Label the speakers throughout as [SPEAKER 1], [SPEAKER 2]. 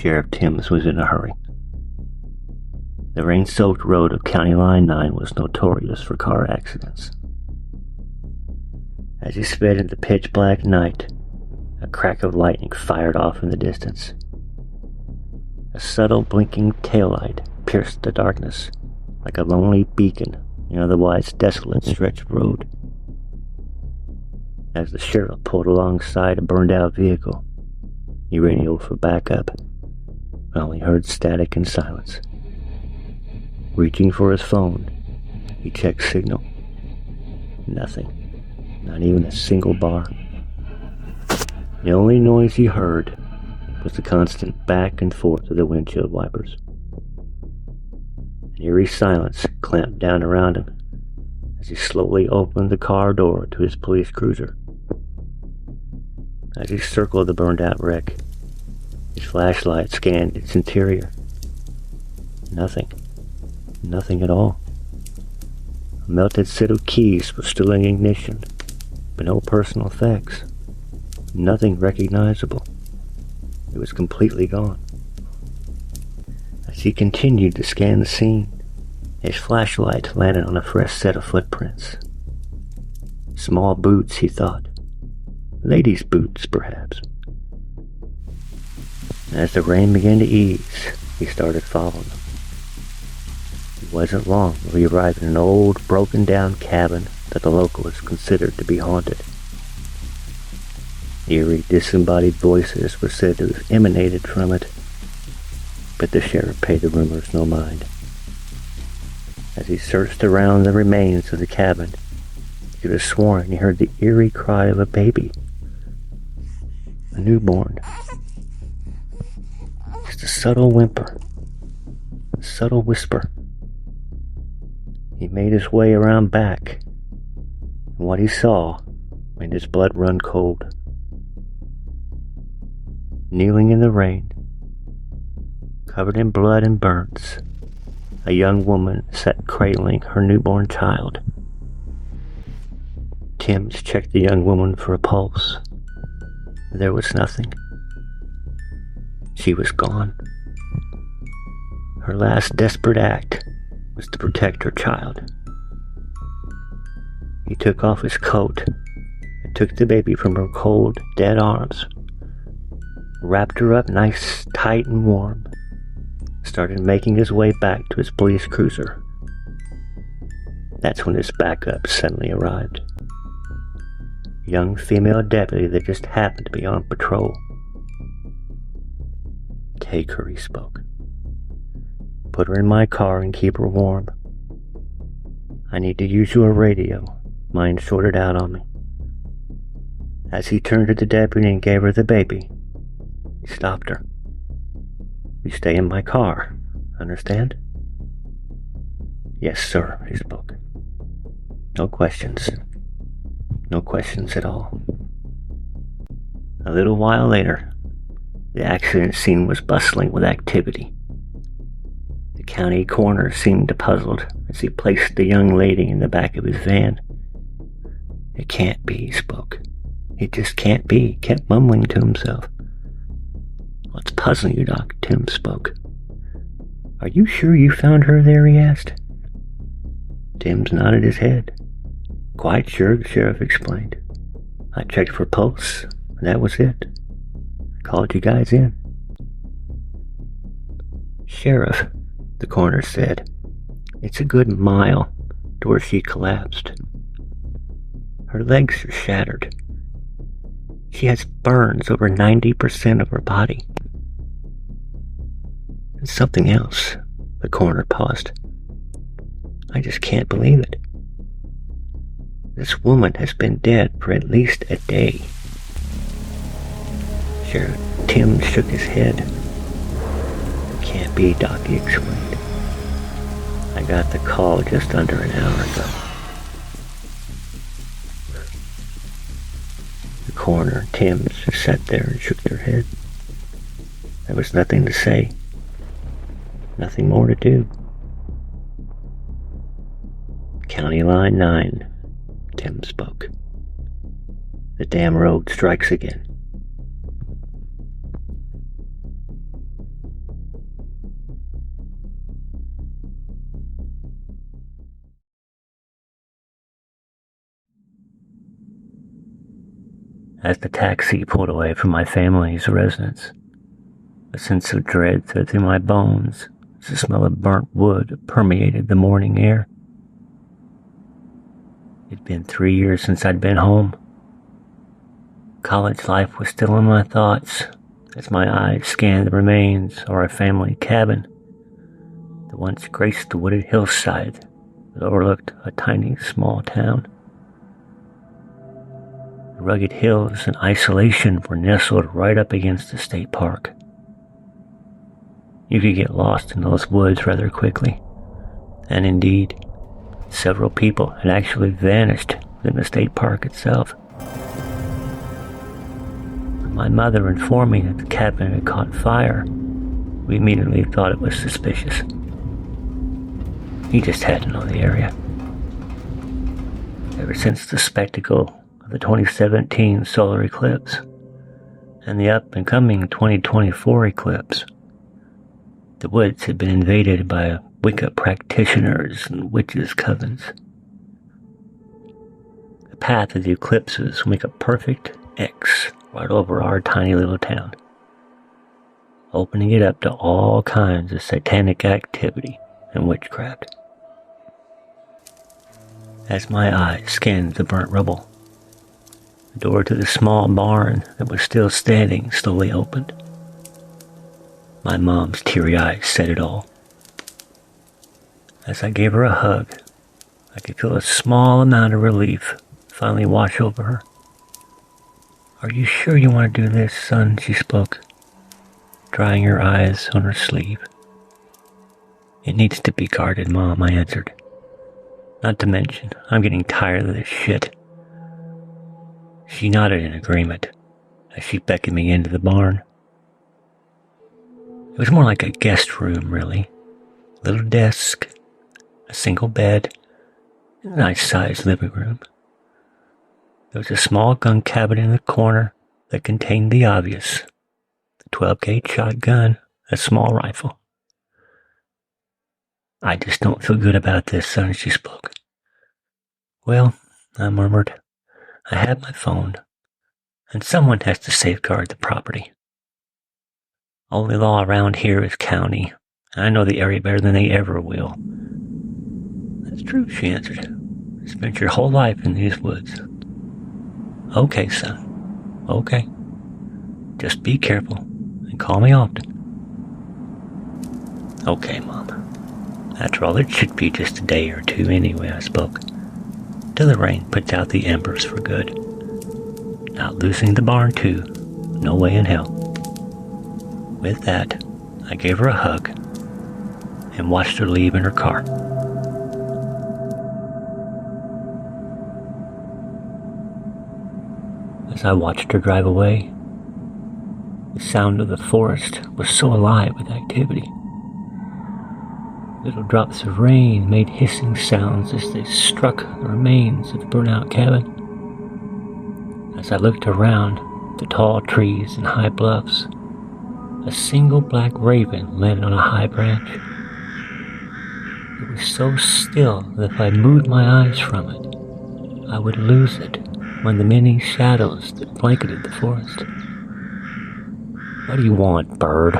[SPEAKER 1] Sheriff Timms was in a hurry. The rain-soaked road of County Line 9 was notorious for car accidents. As he sped into the pitch-black night, a crack of lightning fired off in the distance. A subtle blinking taillight pierced the darkness like a lonely beacon in an otherwise desolate stretch of road. As the sheriff pulled alongside a burned-out vehicle, he radioed for backup, but only heard static and silence. Reaching for his phone, he checked signal. Nothing. Not even a single bar. The only noise he heard was the constant back and forth of the windshield wipers. An eerie silence clamped down around him as he slowly opened the car door to his police cruiser. As he circled the burned-out wreck, his flashlight scanned its interior. Nothing. Nothing at all. A melted set of keys was still in ignition, but no personal effects. Nothing recognizable. It was completely gone. As he continued to scan the scene, his flashlight landed on a fresh set of footprints. Small boots, he thought. Ladies' boots, perhaps. As the rain began to ease, he started following them. It wasn't long till he arrived in an old, broken-down cabin that the locals considered to be haunted. Eerie, disembodied voices were said to have emanated from it, but the sheriff paid the rumors no mind. As he searched around the remains of the cabin, he could have sworn he heard the eerie cry of a baby. A newborn. Just a subtle whimper. A subtle whisper. He made his way around back, and what he saw made his blood run cold. Kneeling in the rain, covered in blood and burns, a young woman sat cradling her newborn child. Timms checked the young woman for a pulse. There was nothing. She was gone. Her last desperate act was to protect her child. He took off his coat and took the baby from her cold, dead arms, wrapped her up nice, tight, and warm, started making his way back to his police cruiser. That's when his backup suddenly arrived. A young female deputy that just happened to be on patrol. Take her, he spoke. Put her in my car and keep her warm. I need to use your radio. Mine shorted out on me. As he turned to the deputy and gave her the baby, he stopped her. You stay in my car, understand? Yes, sir, he spoke. No questions. No questions at all. A little while later, the accident scene was bustling with activity. The county coroner seemed puzzled as he placed the young lady in the back of his van. It can't be, he spoke. It just can't be, he kept mumbling to himself. What's puzzling you, Doc? Tim spoke. Are you sure you found her there, he asked. Timms nodded his head. Quite sure, the sheriff explained. I checked for pulse, and that was it. I called you guys in. Sheriff, the coroner said, it's a good mile to where she collapsed. Her legs are shattered. She has burns over 90% of her body. And something else, the coroner paused. I just can't believe it. This woman has been dead for at least a day. Sheriff Timms shook his head. It can't be, Doc, he explained. I got the call just under an hour ago. The coroner and Timms sat there and shook their head. There was nothing to say. Nothing more to do. County Line 9, Tim spoke. The damn road strikes again. As the taxi pulled away from my family's residence, a sense of dread thread through my bones as the smell of burnt wood permeated the morning air. It'd been 3 years since I'd been home. College life was still in my thoughts as my eyes scanned the remains of our family cabin that once graced the wooded hillside that overlooked a tiny small town. The rugged hills and isolation were nestled right up against the state park. You could get lost in those woods rather quickly, and indeed, several people had actually vanished within the state park itself. When my mother informed me that the cabin had caught fire, we immediately thought it was suspicious. He just had to know the area. Ever since the spectacle of the 2017 solar eclipse and the up-and-coming 2024 eclipse, the woods had been invaded by Wicca practitioners and witches' covens. The path of the eclipses will make a perfect X right over our tiny little town, opening it up to all kinds of satanic activity and witchcraft. As my eyes scanned the burnt rubble, the door to the small barn that was still standing slowly opened. My mom's teary eyes said it all. As I gave her a hug, I could feel a small amount of relief finally wash over her. "Are you sure you want to do this, son?" she spoke, drying her eyes on her sleeve. "It needs to be guarded, Mom," I answered. "Not to mention, I'm getting tired of this shit." She nodded in agreement as she beckoned me into the barn. It was more like a guest room, really. Little desk, a single bed, and a nice-sized living room. There was a small gun cabinet in the corner that contained the obvious: the 12-gauge shotgun, a small rifle. "I just don't feel good about this, son," she spoke. "Well," I murmured, "I have my phone, and someone has to safeguard the property. Only law around here is county, and I know the area better than they ever will." "That's true," she answered. "You spent your whole life in these woods." "Okay, son. Okay. Just be careful and call me often." "Okay, Mom. After all, it should be just a day or two anyway," I spoke, till the rain puts out the embers for good. Not losing the barn too, no way in hell. With that, I gave her a hug and watched her leave in her car. As I watched her drive away, the sound of the forest was so alive with activity. Little drops of rain made hissing sounds as they struck the remains of the burnt-out cabin. As I looked around the tall trees and high bluffs, a single black raven landed on a high branch. It was so still that if I moved my eyes from it, I would lose it among the many shadows that blanketed the forest. "What do you want, bird?"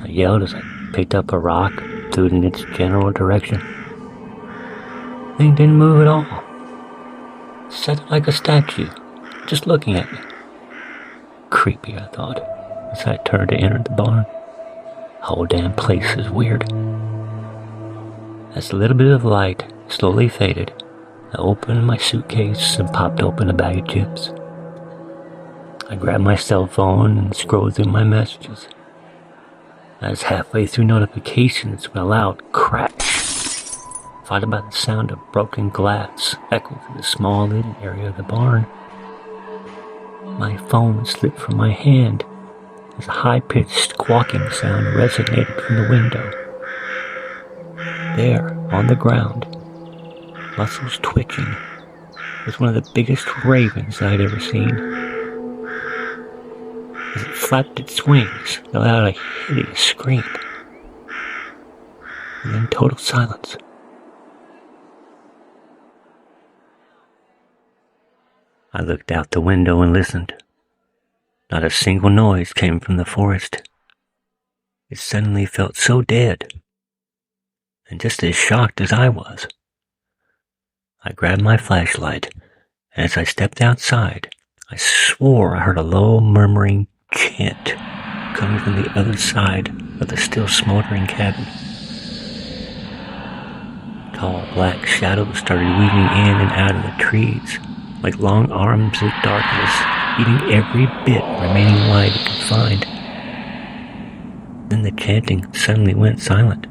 [SPEAKER 1] I yelled as I picked up a rock and threw it in its general direction. The thing didn't move at all. It sat like a statue, just looking at me. Creepy, I thought, as I turned to enter the barn. The whole damn place is weird. As a little bit of light slowly faded, I opened my suitcase and popped open a bag of chips. I grabbed my cell phone and scrolled through my messages. I was halfway through notifications when a loud crash, followed by the sound of broken glass, echoed through the small living area of the barn. My phone slipped from my hand as a high-pitched squawking sound resonated from the window. There, on the ground, muscles twitching, was one of the biggest ravens I had ever seen. As it flapped its wings, it let out a hideous scream, and then total silence. I looked out the window and listened, Not a single noise came from the forest. It suddenly felt so dead, and just as shocked as I was. I grabbed my flashlight, and as I stepped outside, I swore I heard a low murmuring chant coming from the other side of the still smoldering cabin. Tall black shadows started weaving in and out of the trees, like long arms of darkness, eating every bit remaining light it could find. Then the chanting suddenly went silent.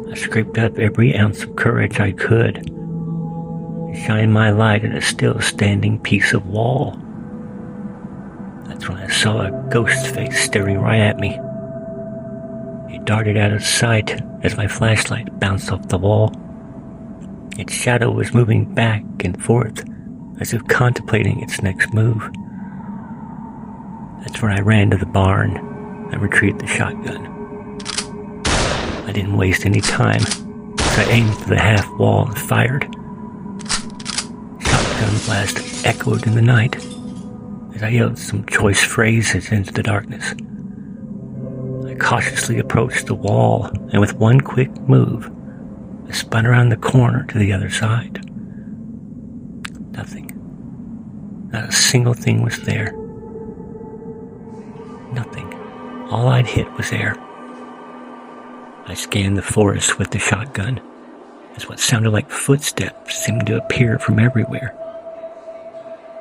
[SPEAKER 1] I scraped up every ounce of courage I could and shined my light at a still standing piece of wall. That's when I saw a ghost face staring right at me. It darted out of sight as my flashlight bounced off the wall. Its shadow was moving back and forth as if contemplating its next move. That's when I ran to the barn and retrieved the shotgun. I didn't waste any time as I aimed for the half wall and fired. Shotgun blast echoed in the night as I yelled some choice phrases into the darkness. I cautiously approached the wall, and with one quick move, I spun around the corner to the other side. Nothing. Not a single thing was there. Nothing. All I'd hit was air. I scanned the forest with the shotgun as what sounded like footsteps seemed to appear from everywhere.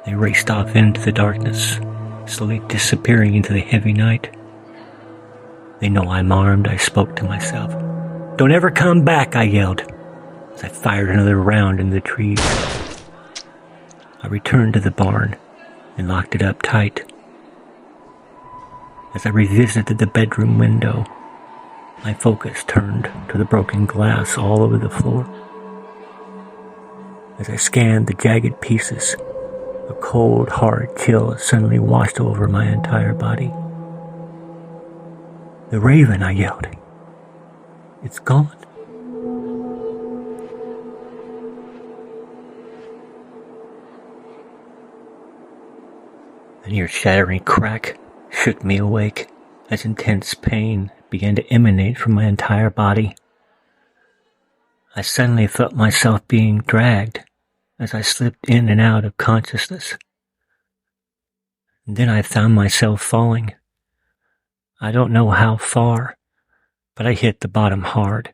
[SPEAKER 1] They raced off into the darkness, slowly disappearing into the heavy night. They know I'm armed, I spoke to myself. "Don't ever come back," I yelled, as I fired another round into the trees. I returned to the barn and locked it up tight. As I revisited the bedroom window, my focus turned to the broken glass all over the floor. As I scanned the jagged pieces, a cold, hard chill suddenly washed over my entire body. "The raven," I yelled. "It's gone." The near-shattering crack shook me awake as intense pain began to emanate from my entire body. I suddenly felt myself being dragged as I slipped in and out of consciousness. And then I found myself falling. I don't know how far, but I hit the bottom hard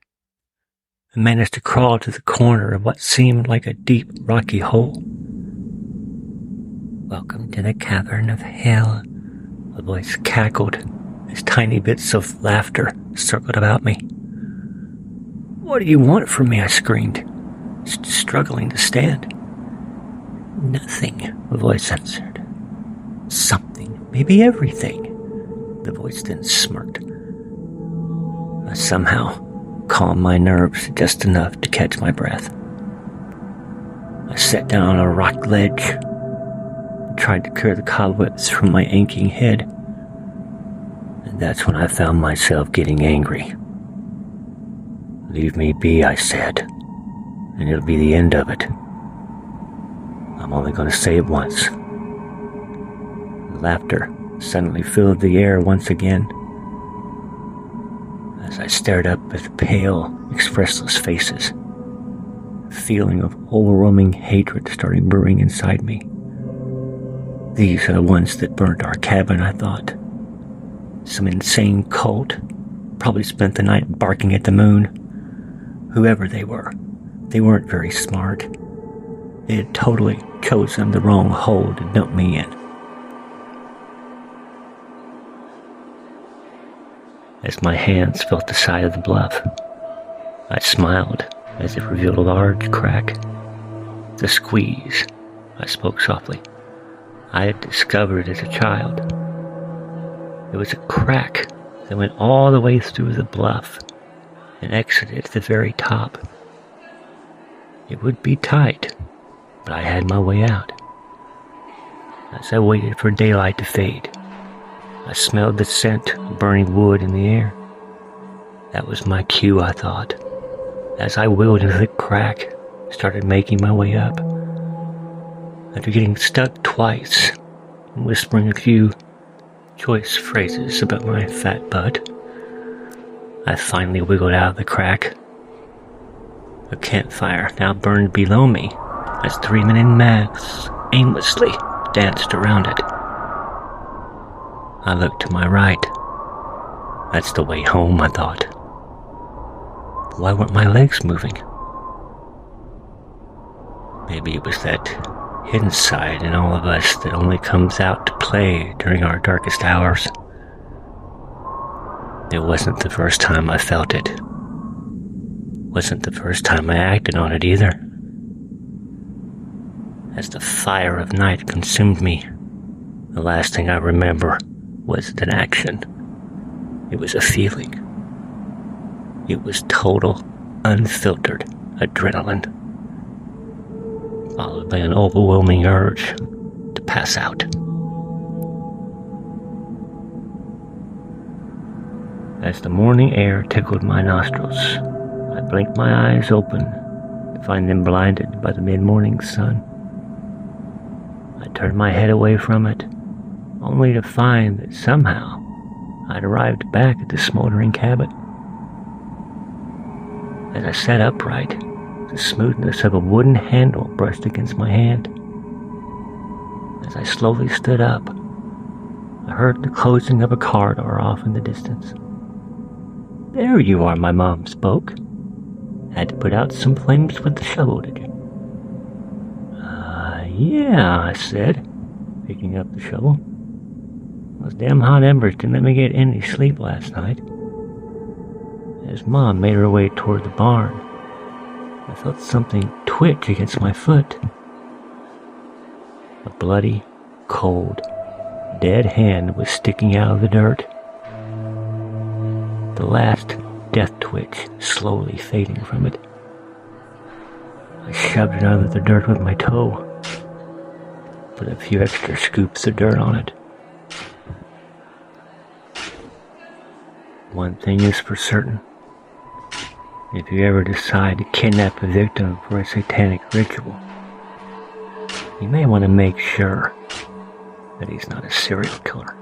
[SPEAKER 1] and managed to crawl to the corner of what seemed like a deep, rocky hole. "Welcome to the cavern of hell," a voice cackled as tiny bits of laughter circled about me. "What do you want from me?" I screamed, struggling to stand. "Nothing," the voice answered. "Something, maybe everything," the voice then smirked. I somehow calmed my nerves just enough to catch my breath. I sat down on a rock ledge and tried to clear the cobwebs from my aching head. And that's when I found myself getting angry. "Leave me be," I said, "and it'll be the end of it. I'm only going to say it once." Laughter suddenly filled the air once again as I stared up at the pale, expressless faces. A feeling of overwhelming hatred started brewing inside me. These are the ones that burnt our cabin, I thought. Some insane cult, probably spent the night barking at the moon. Whoever they weren't very smart. They had totally chosen the wrong hole to dump me in. As my hands felt the side of the bluff, I smiled as it revealed a large crack. The squeeze, I spoke softly, I had discovered as a child. It was a crack that went all the way through the bluff and exited at the very top. It would be tight, but I had my way out. As I waited for daylight to fade, I smelled the scent of burning wood in the air. That was my cue, I thought, as I wheeled into the crack, started making my way up. After getting stuck twice, and whispering a few choice phrases about my fat butt, I finally wiggled out of the crack. A campfire now burned below me as 3 men in masks aimlessly danced around it. I looked to my right. That's the way home, I thought. Why weren't my legs moving? Maybe it was that hidden side in all of us that only comes out to play during our darkest hours. It wasn't the first time I felt it. Wasn't the first time I acted on it either. As the fire of night consumed me, the last thing I remember wasn't an action. It was a feeling. It was total, unfiltered adrenaline, followed by an overwhelming urge to pass out. As the morning air tickled my nostrils, I blinked my eyes open to find them blinded by the mid-morning sun. I turned my head away from it, only to find that somehow I'd arrived back at the smoldering cabin. As I sat upright, the smoothness of a wooden handle brushed against my hand. As I slowly stood up, I heard the closing of a car door off in the distance. "There you are," my mom spoke. "Had to put out some flames with the shovel, did you?" Yeah, I said, picking up the shovel. Those damn hot embers didn't let me get any sleep last night. As Mom made her way toward the barn, I felt something twitch against my foot. A bloody, cold, dead hand was sticking out of the dirt. The last death twitch slowly fading from it. I shoved it under the dirt with my toe, put a few extra scoops of dirt on it. One thing is for certain. If you ever decide to kidnap a victim for a satanic ritual, you may want to make sure that he's not a serial killer.